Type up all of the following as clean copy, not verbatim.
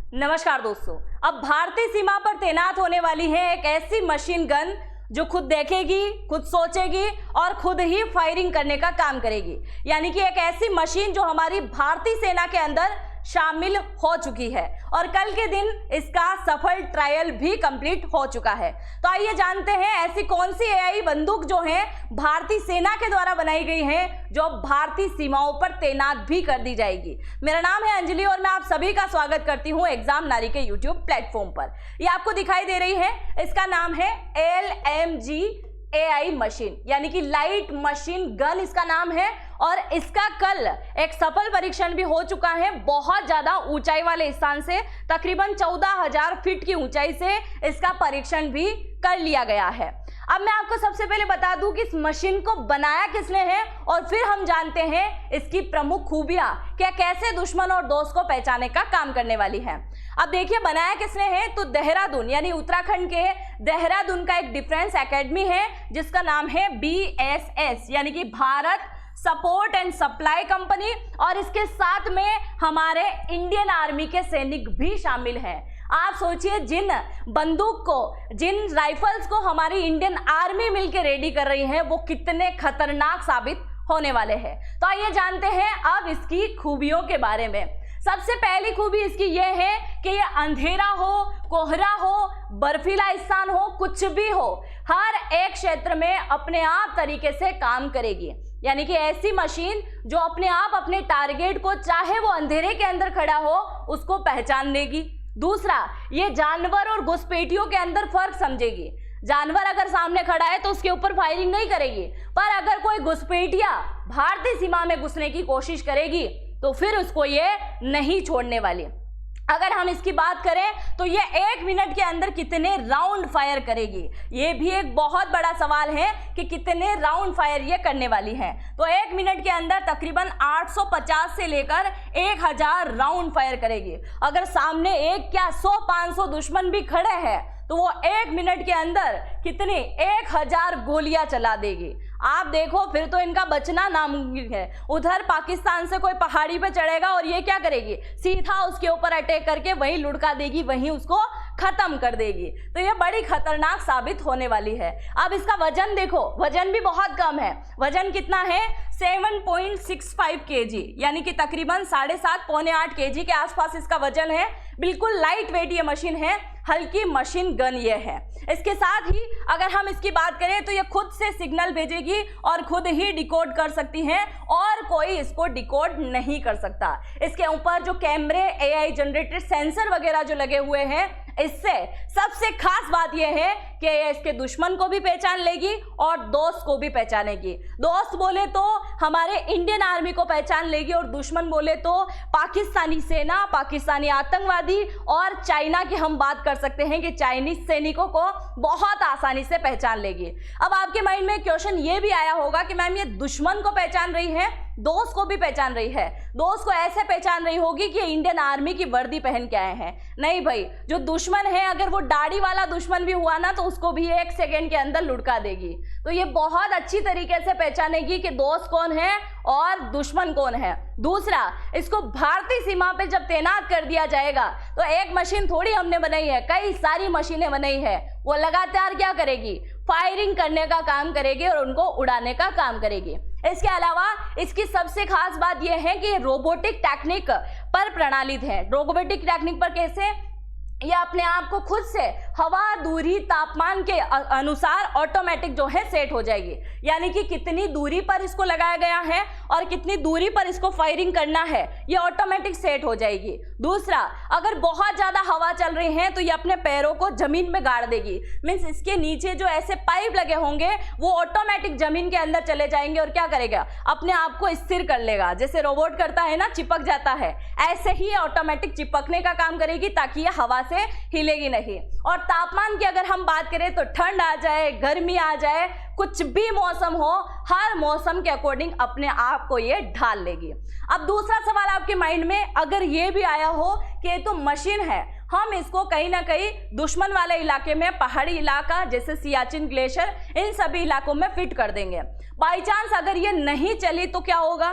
नमस्कार दोस्तों। अब भारतीय सीमा पर तैनात होने वाली है एक ऐसी मशीन गन जो खुद देखेगी, खुद सोचेगी और खुद ही फायरिंग करने का काम करेगी। यानी कि एक ऐसी मशीन जो हमारी भारतीय सेना के अंदर शामिल हो चुकी है और कल के दिन इसका सफल ट्रायल भी कंप्लीट हो चुका है। तो आइए जानते हैं ऐसी कौन सी एआई बंदूक जो है भारतीय सेना के द्वारा बनाई गई है, जो भारतीय सीमाओं पर तैनात भी कर दी जाएगी। मेरा नाम है अंजलि और मैं आप सभी का स्वागत करती हूं एग्जाम नारी के यूट्यूब प्लेटफॉर्म पर। ये आपको दिखाई दे रही है, इसका नाम है LMG AI मशीन, यानी कि लाइट मशीन गन इसका नाम है। और इसका कल एक सफल परीक्षण भी हो चुका है। बहुत ज्यादा ऊंचाई वाले स्थान से, तकरीबन 14,000 फीट की ऊंचाई से इसका परीक्षण भी कर लिया गया है। अब मैं आपको सबसे पहले बता दूं कि इस मशीन को बनाया किसने है और फिर हम जानते हैं इसकी प्रमुख खूबियां, क्या कैसे दुश्मन और दोस्त को पहचानने का काम करने वाली है। अब देखिए बनाया किसने है, तो देहरादून यानी उत्तराखंड के देहरादून का एक डिफेंस एकेडमी है जिसका नाम है BSS यानी कि Bharat support and supply company, और इसके साथ में हमारे इंडियन आर्मी के सैनिक भी शामिल हैं। आप सोचिए जिन बंदूक को, जिन राइफल्स को हमारी इंडियन आर्मी मिलकर रेडी कर रही है वो कितने खतरनाक साबित होने वाले हैं। तो आइए जानते हैं अब इसकी खूबियों के बारे में। सबसे पहली खूबी इसकी यह है कि ये अंधेरा हो, कोहरा हो, बर्फीला स्थान हो, कुछ भी हो, हर एक क्षेत्र में अपने आप तरीके से काम करेगी। यानी कि ऐसी मशीन जो अपने आप अपने टारगेट को, चाहे वो अंधेरे के अंदर खड़ा हो, उसको पहचान लेगी। दूसरा, ये जानवर और घुसपैठियों के अंदर फर्क समझेगी। जानवर अगर सामने खड़ा है तो उसके ऊपर फायरिंग नहीं करेगी, पर अगर कोई घुसपैठिया भारतीय सीमा में घुसने की कोशिश करेगी तो फिर उसको ये नहीं छोड़ने वाली। अगर हम इसकी बात करें तो ये 1 मिनट के अंदर कितने राउंड फायर करेगी, ये भी एक बहुत बड़ा सवाल है कि कितने राउंड फायर ये करने वाली है। तो 1 मिनट के अंदर तकरीबन 850 से लेकर 1000 राउंड फायर करेगी। अगर सामने एक क्या 100-500 दुश्मन भी खड़े हैं तो वो 1 मिनट के अंदर कितनी 1000 गोलियां चला देगी। आप देखो फिर तो इनका बचना नामुमकिन है। उधर पाकिस्तान से कोई पहाड़ी पे चढ़ेगा और ये क्या करेगी, सीधा उसके ऊपर अटैक करके वहीं लुढ़का देगी, वहीं उसको खत्म कर देगी। तो ये बड़ी खतरनाक साबित होने वाली है। अब इसका वजन देखो, वजन भी बहुत कम है। वजन कितना है, 7.65 kg, यानी कि तकरीबन 7.5 पौने 8 kg के आसपास इसका वजन है। बिल्कुल लाइट वेट ये मशीन है, हल्की मशीन गन ये है। इसके साथ ही अगर हम इसकी बात करें तो ये खुद से सिग्नल भेजेगी और खुद ही डिकोड कर सकती है और कोई इसको डिकोड नहीं कर सकता। इसके ऊपर जो कैमरे, AI जनरेटेड सेंसर वगैरह जो लगे हुए हैं, इससे सबसे खास बात यह है कि ये इसके दुश्मन को भी पहचान लेगी और दोस्त को भी पहचानेगी। दोस्त बोले तो हमारे इंडियन आर्मी को पहचान लेगी और दुश्मन बोले तो पाकिस्तानी सेना, पाकिस्तानी आतंकवादी और चाइना की हम बात कर सकते हैं कि चाइनीज सैनिकों को बहुत आसानी से पहचान लेगी। अब आपके माइंड में क्वेश्चन ये भी आया होगा कि मैम ये दुश्मन को पहचान रही है, दोस्त को भी पहचान रही है। दोस्त को ऐसे पहचान रही होगी कि इंडियन आर्मी की वर्दी पहन के आए हैं। नहीं भाई, जो दुश्मन है अगर वो दाढ़ी वाला दुश्मन भी हुआ ना तो उसको भी 1 सेकेंड के अंदर लुढ़का देगी। तो ये बहुत अच्छी तरीके से पहचानेगी कि दोस्त कौन है और दुश्मन कौन है। दूसरा, इसको भारतीय सीमा पे जब तैनात कर दिया जाएगा तो एक मशीन थोड़ी हमने बनाई है, कई सारी मशीनें बनाई है। वो लगातार क्या करेगी, फायरिंग करने का काम करेगी और उनको उड़ाने का काम करेगी। इसके अलावा इसकी सबसे खास बात यह है कि रोबोटिक टेक्निक पर प्रणालित है। रोबोटिक टेक्निक पर कैसे, ये अपने आप को खुद से हवा, दूरी, तापमान के अनुसार ऑटोमेटिक जो है सेट हो जाएगी। यानी कि कितनी दूरी पर इसको लगाया गया है और कितनी दूरी पर इसको फायरिंग करना है, ये ऑटोमेटिक सेट हो जाएगी। दूसरा, अगर बहुत ज्यादा हवा चल रही है तो ये अपने पैरों को जमीन में गाड़ देगी। मीन्स इसके नीचे जो ऐसे पाइप लगे होंगे वो ऑटोमेटिक जमीन के अंदर चले जाएंगे और क्या करेगा, अपने आप को स्थिर कर लेगा। जैसे रोबोट करता है ना, चिपक जाता है, ऐसे ही ऑटोमेटिक चिपकने का काम करेगी ताकि ये हवा से हिलेगी नहीं। और तापमान की अगर हम बात करें तो ठंड आ जाए, गर्मी आ जाए, कुछ भी मौसम हो, हर मौसम के अकॉर्डिंग अपने आप को ये ढाल लेगी। अब दूसरा सवाल आपके माइंड में अगर ये भी आया हो कि ये तो मशीन है, हम इसको कहीं ना कहीं दुश्मन वाले इलाके में, पहाड़ी इलाका जैसे सियाचिन ग्लेशियर, इन सभी इलाकों में फिट कर देंगे। बाई चांस अगर ये नहीं चली तो क्या होगा,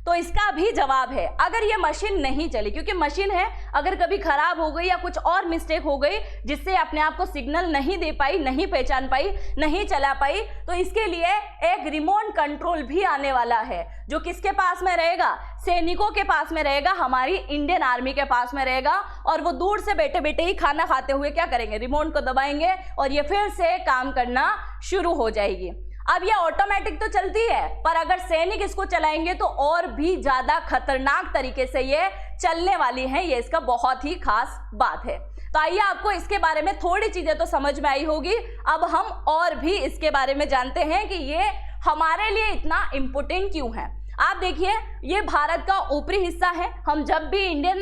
तो इसका भी जवाब है, अगर ये मशीन नहीं चली, क्योंकि मशीन है, अगर कभी खराब हो गई या कुछ और मिस्टेक हो गई जिससे अपने आप को सिग्नल नहीं दे पाई, नहीं पहचान पाई, नहीं चला पाई, तो इसके लिए एक रिमोट कंट्रोल भी आने वाला है, जो किसके पास में रहेगा? सैनिकों के पास में रहेगा, हमारी इंडियन आर्मी के पास में रहेगा। और वो दूर से बैठे बैठे ही खाना खाते हुए क्या करेंगे? रिमोट को दबाएंगे और ये फिर से काम करना शुरू हो जाएगी। अब ये ऑटोमेटिक तो चलती है, पर अगर सैनिक इसको चलाएंगे तो और भी ज्यादा खतरनाक तरीके से ये चलने वाली है। ये इसका बहुत ही खास बात है। तो आइए आपको इसके बारे में थोड़ी चीजें तो समझ में आई होगी, अब हम और भी इसके बारे में जानते हैं कि ये हमारे लिए इतना इम्पोर्टेंट क्यों है। आप देखिए, ये भारत का ऊपरी हिस्सा है। हम जब भी इंडियन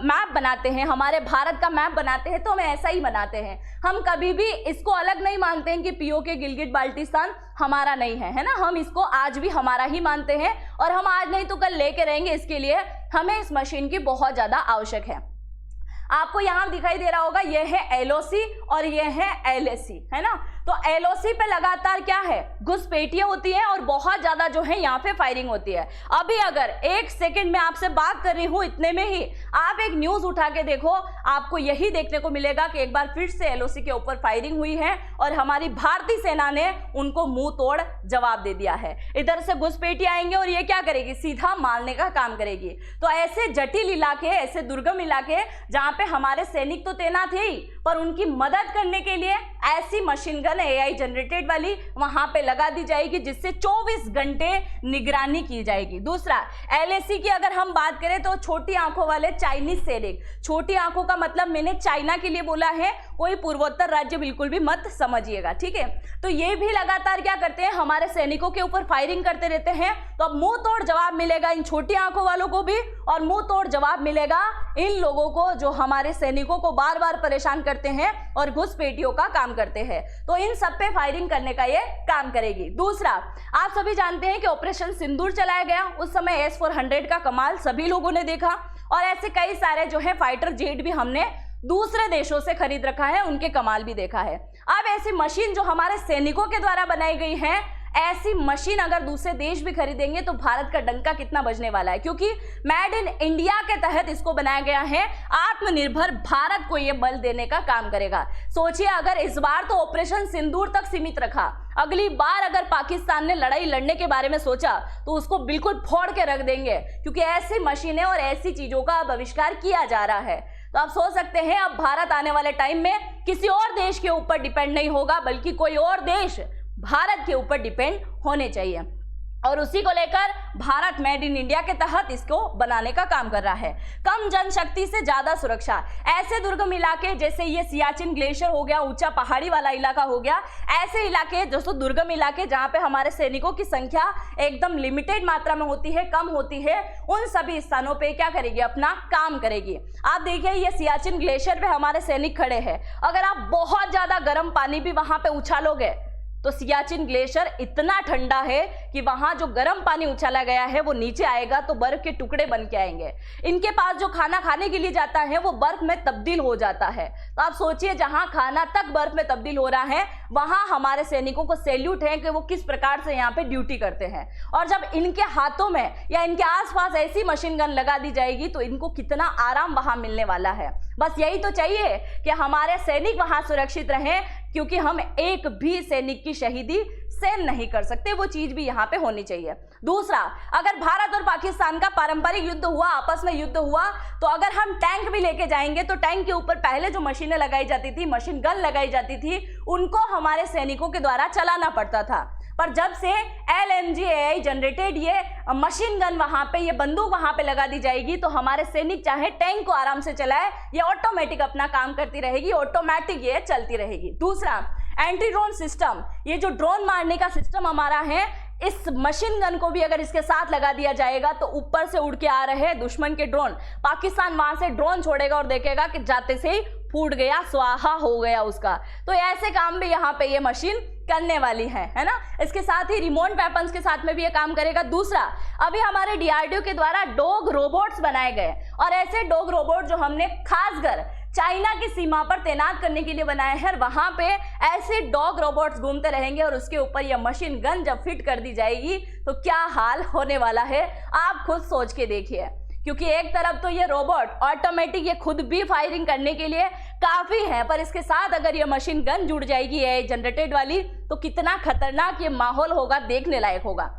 मैप बनाते हैं, हमारे भारत का मैप बनाते हैं, तो हम ऐसा ही बनाते हैं। हम कभी भी इसको अलग नहीं मानते हैं कि पीओके गिलगित बाल्टिस्तान हमारा नहीं है, है ना। हम इसको आज भी हमारा ही मानते हैं और हम आज नहीं तो कल लेके रहेंगे। इसके लिए हमें इस मशीन की बहुत ज्यादा आवश्यक है। आपको यहां दिखाई दे रहा होगा, ये है एलओसी और ये है एलएसी, है ना। तो एलओसी पे लगातार क्या है? घुसपैठियां होती है और बहुत ज्यादा जो है यहाँ पे फायरिंग होती है। अभी अगर 1 सेकंड में आपसे बात कर रही हूं, इतने में ही आप एक न्यूज उठा के देखो, आपको यही देखने को मिलेगा कि एक बार फिर से एलओसी के ऊपर फायरिंग हुई है और हमारी भारतीय सेना ने उनको मुंह तोड़ जवाब दे दिया है। इधर से घुसपैठियां आएंगे और ये क्या करेगी? सीधा मारने का काम करेगी। तो ऐसे जटिल इलाके, ऐसे दुर्गम इलाके जहां पे हमारे सैनिक तो तैनात है ही, पर उनकी मदद करने के लिए ऐसी मशीन गन एआई जनरेटेड वाली वहां पे लगा दी जाएगी, जिससे 24 घंटे निगरानी की जाएगी। दूसरा, एलएसी की अगर हम बात करें तो छोटी आंखों वाले चाइनीज सैनिक। छोटी आंखों का मतलब मैंने चाइना के लिए बोला है, कोई पूर्वोत्तर राज्य बिल्कुल भी मत समझिएगा, ठीक है। तो ये भी लगातार क्या करते हैं? हमारे सैनिकों के ऊपर फायरिंग करते रहते हैं। तो अब मुंह तोड़ जवाब मिलेगा इन छोटी आंखों वालों को भी, और मुंह तोड़ जवाब मिलेगा इन लोगों को जो हमारे सैनिकों को बार बार परेशान करते हैं और घुसपैठियों का काम करते हैं। तो इन सब पे फायरिंग करने का ये काम करेगी। दूसरा, आप सभी जानते हैं कि ऑपरेशन सिंदूर चलाया गया, उस समय S-400 का कमाल सभी लोगों ने देखा, और ऐसे कई सारे जो है फाइटर जेट भी हमने दूसरे देशों से खरीद रखा है, उनके कमाल भी देखा है। अब ऐसी मशीन जो हमारे सैनिकों के द्वारा बनाई गई है, ऐसी मशीन अगर दूसरे देश भी खरीदेंगे तो भारत का डंका कितना बजने वाला है, क्योंकि मेड इन इंडिया के तहत इसको बनाया गया है। आत्मनिर्भर भारत को यह बल देने का काम करेगा। सोचिए, अगर इस बार तो ऑपरेशन सिंदूर तक सीमित रखा, अगली बार अगर पाकिस्तान ने लड़ाई लड़ने के बारे में सोचा तो उसको बिल्कुल फोड़ के रख देंगे, क्योंकि ऐसी मशीनें और ऐसी चीजों का अब आविष्कार किया जा रहा है। तो आप सोच सकते हैं, अब भारत आने वाले टाइम में किसी और देश के ऊपर डिपेंड नहीं होगा, बल्कि कोई और देश भारत के ऊपर डिपेंड होने चाहिए। और उसी को लेकर भारत मेड इन इंडिया के तहत इसको बनाने का काम कर रहा है। कम जनशक्ति से ज्यादा सुरक्षा। ऐसे दुर्गम इलाके जैसे ये सियाचिन ग्लेशियर हो गया, ऊंचा पहाड़ी वाला इलाका हो गया, ऐसे इलाके दोस्तों दुर्गम इलाके जहां पे हमारे सैनिकों की संख्या एकदम लिमिटेड मात्रा में होती है, कम होती है, उन सभी स्थानों पे क्या करेगी? अपना काम करेगी। आप देखिए, ये सियाचिन ग्लेशियर पे हमारे सैनिक खड़े हैं। अगर आप बहुत ज्यादा गर्म पानी भी वहां पे उछालोगे तो सियाचिन ग्लेशियर इतना ठंडा है कि वहां जो गर्म पानी उछाला गया है वो नीचे आएगा तो बर्फ के टुकड़े बन के आएंगे। इनके पास जो खाना खाने के लिए जाता है वो बर्फ में तब्दील हो जाता है। तो आप सोचिए, जहां खाना तक बर्फ में तब्दील हो रहा है, वहां हमारे सैनिकों को सैल्यूट है कि वो किस प्रकार से यहाँ पे ड्यूटी करते हैं। और जब इनके हाथों में या इनके आसपास ऐसी मशीन गन लगा दी जाएगी तो इनको कितना आराम वहां मिलने वाला है। बस यही तो चाहिए कि हमारे सैनिक वहां सुरक्षित रहें, क्योंकि हम एक भी सैनिक की शहीदी सहन नहीं कर सकते, वो चीज भी यहाँ पे होनी चाहिए। दूसरा, अगर भारत और पाकिस्तान का पारंपरिक युद्ध हुआ, आपस में युद्ध हुआ, तो अगर हम टैंक भी लेके जाएंगे तो टैंक के ऊपर पहले जो मशीनें लगाई जाती थी, मशीन गन लगाई जाती थी, उनको हमारे सैनिकों के द्वारा चलाना पड़ता था। पर जब से LMG AI जनरेटेड ये मशीन गन वहां पे, ये बंदूक वहां पे लगा दी जाएगी तो हमारे सैनिक चाहे टैंक को आराम से चलाए, ये ऑटोमेटिक अपना काम करती रहेगी, ऑटोमेटिक ये चलती रहेगी। दूसरा, एंटी ड्रोन सिस्टम। ये जो ड्रोन मारने का सिस्टम हमारा है, इस मशीन गन को भी अगर इसके साथ लगा दिया जाएगा तो ऊपर से उड़ के आ रहे दुश्मन के ड्रोन, पाकिस्तान वहां से ड्रोन छोड़ेगा और देखेगा कि जाते से ही फूट गया, स्वाहा हो गया उसका। तो ऐसे काम भी यहाँ पे ये मशीन करने वाली है ना। इसके साथ ही रिमोट वेपन्स के साथ में भी ये काम करेगा। दूसरा, अभी हमारे DRDO के द्वारा डॉग रोबोट्स बनाए गए, और ऐसे डॉग रोबोट जो हमने खासकर चाइना की सीमा पर तैनात करने के लिए बनाए हैं। वहां पे ऐसे डॉग रोबोट्स घूमते रहेंगे और उसके ऊपर यह मशीन गन जब फिट कर दी जाएगी तो क्या हाल होने वाला है, आप खुद सोच के देखिए। क्योंकि एक तरफ तो ये रोबोट ऑटोमेटिक ये खुद भी फायरिंग करने के लिए काफी है, पर इसके साथ अगर ये मशीन गन जुड़ जाएगी एआई जनरेटेड वाली, तो कितना खतरनाक ये माहौल होगा, देखने लायक होगा।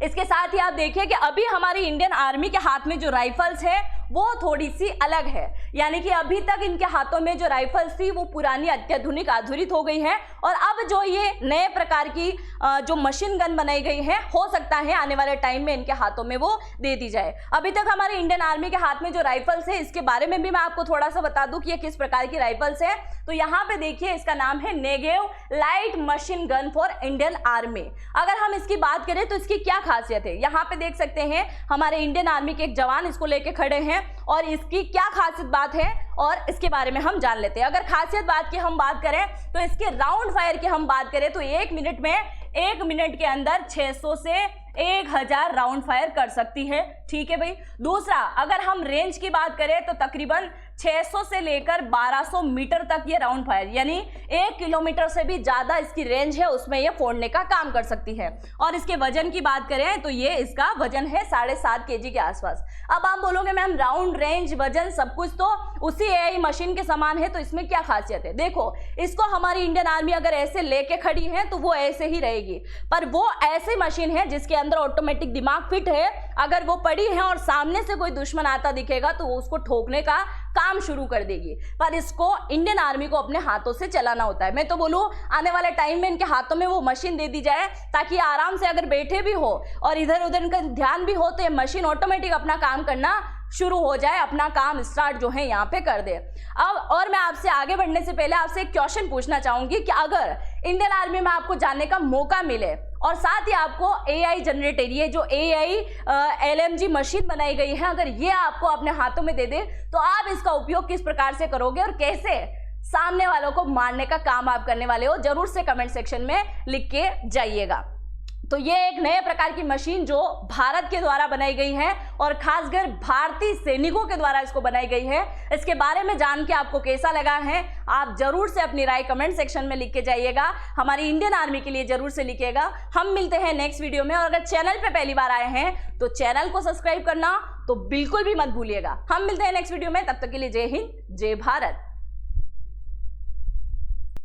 इसके साथ ही आप देखिए कि अभी हमारी इंडियन आर्मी के हाथ में जो राइफल्स है वो थोड़ी सी अलग है। यानी कि अभी तक इनके हाथों में जो राइफल्स थी वो पुरानी अत्याधुनिक आधुनिक हो गई है, और अब जो ये नए प्रकार की जो मशीन गन बनाई गई है, हो सकता है आने वाले टाइम में इनके हाथों में वो दे दी जाए। अभी तक हमारे इंडियन आर्मी के हाथ में जो राइफल्स है, इसके बारे में भी मैं आपको थोड़ा सा बता दूं कि ये किस प्रकार की राइफल्स है। तो यहाँ पे देखिए, इसका नाम है Negev light machine gun for Indian army. अगर हम इसकी बात करें तो इसकी क्या खासियत है, यहाँ पे देख सकते हैं हमारे इंडियन आर्मी के एक जवान इसको लेके खड़े हैं, और इसकी क्या खासियत बात है और इसके बारे में हम जान लेते हैं। अगर खासियत बात की हम बात करें तो इसके राउंड फायर की हम बात करें तो 1 मिनट के अंदर 600 से 1000 राउंड फायर कर सकती है। ठीक है भाई। दूसरा, अगर हम रेंज की बात करें तो तकरीबन 600 से लेकर 1200 मीटर तक ये राउंड फायर, यानी 1 किलोमीटर से भी ज्यादा इसकी रेंज है, उसमें ये फोड़ने का काम कर सकती है। और इसके वजन की बात करें तो ये इसका वजन है 7.5 kg के आसपास। अब आप बोलोगे मैम राउंड, रेंज, वजन सब कुछ तो उसी एआई मशीन के समान है, तो इसमें क्या खासियत है। देखो, इसको हमारी इंडियन आर्मी अगर ऐसे लेके खड़ी है तो वो ऐसे ही रहेगी, पर वो ऐसी मशीन है जिसके अंदर ऑटोमेटिक दिमाग फिट है। अगर वो पड़ी है और सामने से कोई दुश्मन आता दिखेगा तो वो उसको ठोकने का काम शुरू कर देगी, पर इसको इंडियन आर्मी को अपने हाथों से चलाना होता है। मैं तो बोलूं आने वाले टाइम में इनके हाथों में वो मशीन दे दी जाए, ताकि आराम से अगर बैठे भी हो और इधर उधर इनका ध्यान भी हो तो ये मशीन ऑटोमेटिक अपना काम करना शुरू हो जाए, अपना काम स्टार्ट जो है यहाँ पे कर दे। अब और मैं आपसे आगे बढ़ने से पहले आपसे एक क्वेश्चन पूछना चाहूंगी कि अगर इंडियन आर्मी में आपको जानने का मौका मिले और साथ ही आपको एआई जनरेटेड, ये जो एआई एलएमजी मशीन बनाई गई है, अगर ये आपको अपने हाथों में दे दे तो आप इसका उपयोग किस प्रकार से करोगे और कैसे सामने वालों को मारने का काम आप करने वाले हो, जरूर से कमेंट सेक्शन में लिख के जाइएगा। तो ये एक नए प्रकार की मशीन जो भारत के द्वारा बनाई गई है और खासकर भारतीय सैनिकों के द्वारा इसको बनाई गई है। इसके बारे में जान के आपको कैसा लगा है, आप जरूर से अपनी राय कमेंट सेक्शन में लिख के जाइएगा। हमारी इंडियन आर्मी के लिए जरूर से लिखिएगा। हम मिलते हैं नेक्स्ट वीडियो में, और अगर चैनल पे पहली बार आए हैं तो चैनल को सब्सक्राइब करना तो बिल्कुल भी मत भूलिएगा। हम मिलते हैं नेक्स्ट वीडियो में, तब तक के लिए जय हिंद, जय भारत।